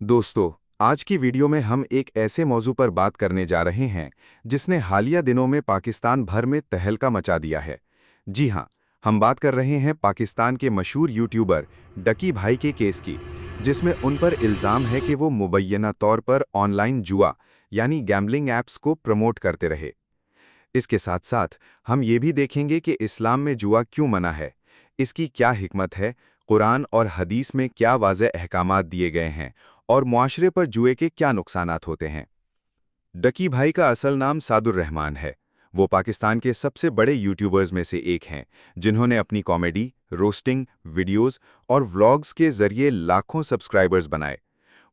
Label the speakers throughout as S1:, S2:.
S1: दोस्तों, आज की वीडियो में हम एक ऐसे मौजू पर बात करने जा रहे हैं जिसने हालिया दिनों में पाकिस्तान भर में तहलका मचा दिया है। जी हां, हम बात कर रहे हैं पाकिस्तान के मशहूर यूट्यूबर डकी भाई के केस की, जिसमें उन पर इल्ज़ाम है कि वो मुबैना तौर पर ऑनलाइन जुआ यानी गैम्बलिंग ऐप्स को प्रमोट करते रहे। इसके साथ साथ हम ये भी देखेंगे कि इस्लाम में जुआ क्यों मना है, इसकी क्या हिकमत है, कुरान और हदीस में क्या वाज़ेह अहकामात दिए गए हैं और मुआशरे पर जुए के क्या नुकसानात होते हैं। डकी भाई का असल नाम सादुर रहमान है। वो पाकिस्तान के सबसे बड़े यूट्यूबर्स में से एक हैं, जिन्होंने अपनी कॉमेडी, रोस्टिंग, वीडियोज़ और व्लॉग्स के ज़रिए लाखों सब्सक्राइबर्स बनाए।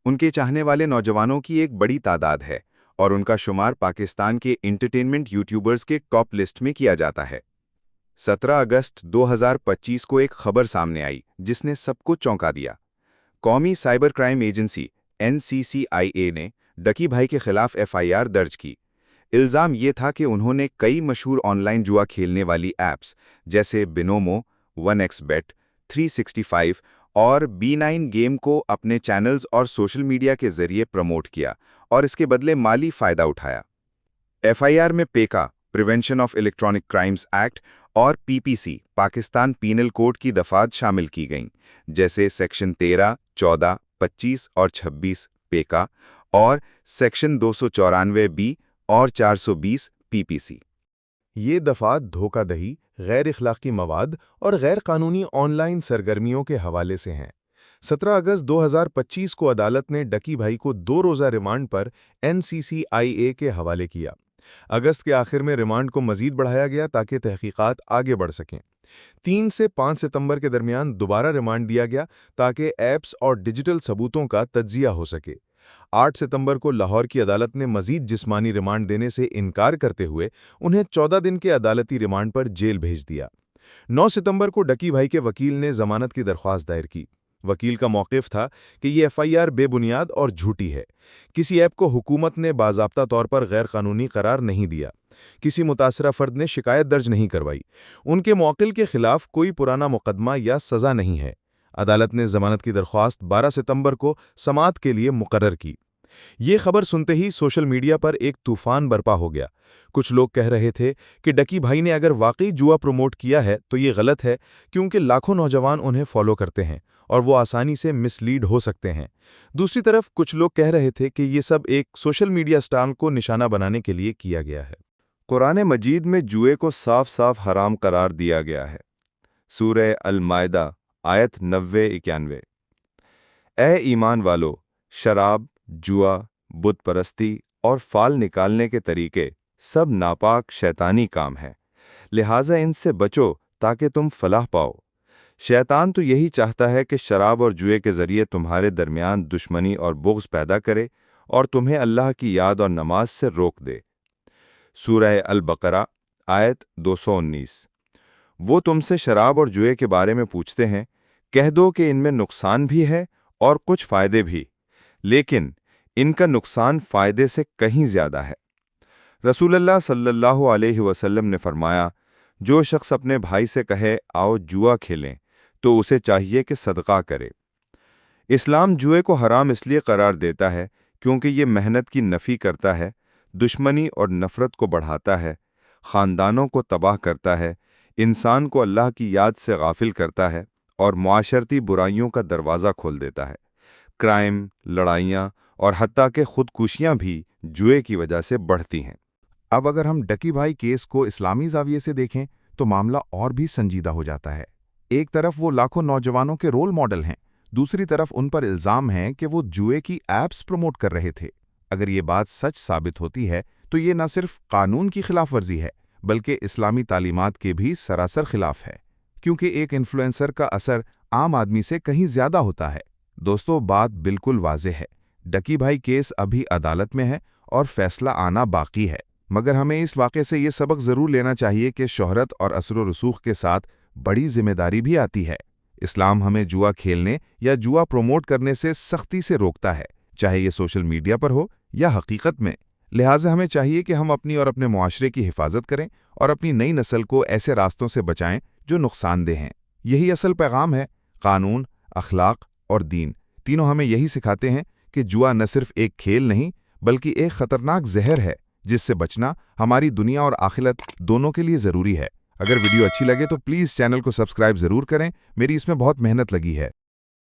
S1: उनके चाहने वाले नौजवानों की एक बड़ी तादाद है और उनका शुमार पाकिस्तान के एंटरटेनमेंट यूट्यूबर्स के टॉप लिस्ट में किया जाता है। 17 अगस्त 2025 को एक खबर सामने आई जिसने सबको चौंका दिया। कौमी साइबर क्राइम एजेंसी NCCIA ने डकी भाई के खिलाफ FIR दर्ज की। इल्ज़ाम ये था कि उन्होंने कई मशहूर ऑनलाइन जुआ खेलने वाली ऐप्स जैसे बिनोमो, 1xBet, 365 और B9 गेम को अपने चैनल्स और सोशल मीडिया के जरिए प्रमोट किया और इसके बदले माली फ़ायदा उठाया। FIR में पेका, prevention of electronic crimes act और PPC, पाकिस्तान पीनल कोड की दफ़ात शामिल की गईं, जैसे सेक्शन 13, 14, 25 और 26 पेका और सेक्शन 294B और 420 PPC।
S2: ये दफ़ात धोखाधड़ी, गैर इखलाकी मवाद और गैर कानूनी ऑनलाइन सरगर्मियों के हवाले से हैं। 17 अगस्त 2025 को अदालत ने डकी भाई को 2 रोज़ा रिमांड पर NCCIA के हवाले किया। अगस्त के आखिर में रिमांड को मजीद बढ़ाया गया ताकि तहकीकात आगे बढ़ सकें। 3 से 5 सितंबर के दरमियान दोबारा रिमांड दिया गया ताकि ऐप्स और डिजिटल सबूतों का तज्जिया हो सके। 8 सितंबर को लाहौर की अदालत ने मजीद जिस्मानी रिमांड देने से इनकार करते हुए उन्हें 14 दिन के अदालती रिमांड पर जेल भेज दिया। 9 सितंबर को डकी भाई के वकील ने जमानत की दरख्वास्त दायर की। वकील का मौक़िफ़ था कि ये FIR बेबुनियाद और झूठी है। किसी ऐप को हुकूमत ने बाज़ाब्ता तौर पर गैर कानूनी करार नहीं दिया। किसी मुतासरा फ़र्द ने शिकायत दर्ज नहीं करवाई। उनके मौकिल के खिलाफ कोई पुराना मुकदमा या सज़ा नहीं है। अदालत ने जमानत की दरख्वास्त 12 सितंबर को समाअत के लिए मुकर्रर की। ये खबर सुनते ही सोशल मीडिया पर एक तूफान बरपा हो गया। कुछ लोग कह रहे थे कि डकी भाई ने अगर वाकई जुआ प्रमोट किया है तो ये गलत है, क्योंकि लाखों नौजवान उन्हें फॉलो करते हैं और वो आसानी से मिसलीड हो सकते हैं। दूसरी तरफ कुछ लोग कह रहे थे कि ये सब एक सोशल मीडिया स्टार को निशाना बनाने के लिए किया गया है।
S3: कुरान मजीद में जुए को साफ साफ हराम करार दिया गया है। सूरह अल-माइदा आयत 90-91। ए ईमान वालो, शराब, जुआ, बुत परस्ती और फाल निकालने के तरीके सब नापाक शैतानी काम हैं, लिहाजा इनसे बचो ताकि तुम फलाह पाओ। शैतान तो यही चाहता है कि शराब और जुए के ज़रिए तुम्हारे दरमियान दुश्मनी और बुग़्ज़ पैदा करे और तुम्हें अल्लाह की याद और नमाज से रोक दे। सूरह अल-बकरा आयत 219। वो तुमसे शराब और जुए के बारे में पूछते हैं, कह दो कि इनमें नुकसान भी है और कुछ फ़ायदे भी, लेकिन इनका नुकसान फ़ायदे से कहीं ज़्यादा है। रसूलुल्लाह सल्लल्लाहु अलैहि वसल्लम ने फरमाया, जो शख्स अपने भाई से कहे आओ जुआ खेलें, तो उसे चाहिए कि सदका करे। इस्लाम जुए को हराम इसलिए करार देता है क्योंकि ये मेहनत की नफ़ी करता है, दुश्मनी और नफ़रत को बढ़ाता है, ख़ानदानों को तबाह करता है, इंसान को अल्लाह की याद से गाफिल करता है और मुआशरती बुराइयों का दरवाज़ा खोल देता है। क्राइम, लड़ाइयाँ और हत्ता के खुदकुशियाँ भी जुए की वजह से बढ़ती हैं।
S2: अब अगर हम डकी भाई केस को इस्लामी ज़ाविये से देखें तो मामला और भी संजीदा हो जाता है। एक तरफ वो लाखों नौजवानों के रोल मॉडल हैं, दूसरी तरफ उन पर इल्ज़ाम है कि वो जुए की ऐप्स प्रमोट कर रहे थे। अगर ये बात सच साबित होती है तो ये न सिर्फ कानून की खिलाफ वर्जी है बल्कि इस्लामी तालीमात के भी सरासर खिलाफ है, क्योंकि एक इन्फ्लुएंसर का असर आम आदमी से कहीं ज़्यादा होता है। दोस्तों, बात बिल्कुल वाज़ेह है। डकी भाई केस अभी अदालत में है और फैसला आना बाकी है, मगर हमें इस वाक़े से ये सबक ज़रूर लेना चाहिए कि शोहरत और असर रसूख के साथ बड़ी जिम्मेदारी भी आती है। इस्लाम हमें जुआ खेलने या जुआ प्रमोट करने से सख्ती से रोकता है, चाहे ये सोशल मीडिया पर हो या हकीकत में। लिहाजा हमें चाहिए कि हम अपनी और अपने मुआशरे की हिफाजत करें और अपनी नई नस्ल को ऐसे रास्तों से बचाएं जो नुकसानदेह हैं। यही असल पैगाम है। कानून, अखलाक और दीन तीनों हमें यही सिखाते हैं کہ جوا نہ صرف ایک کھیل نہیں بلکہ ایک خطرناک زہر ہے جس سے بچنا ہماری دنیا اور آخرت دونوں کے لیے ضروری ہے۔ اگر ویڈیو اچھی لگے تو پلیز چینل کو سبسکرائب ضرور کریں، میری اس میں بہت محنت لگی ہے۔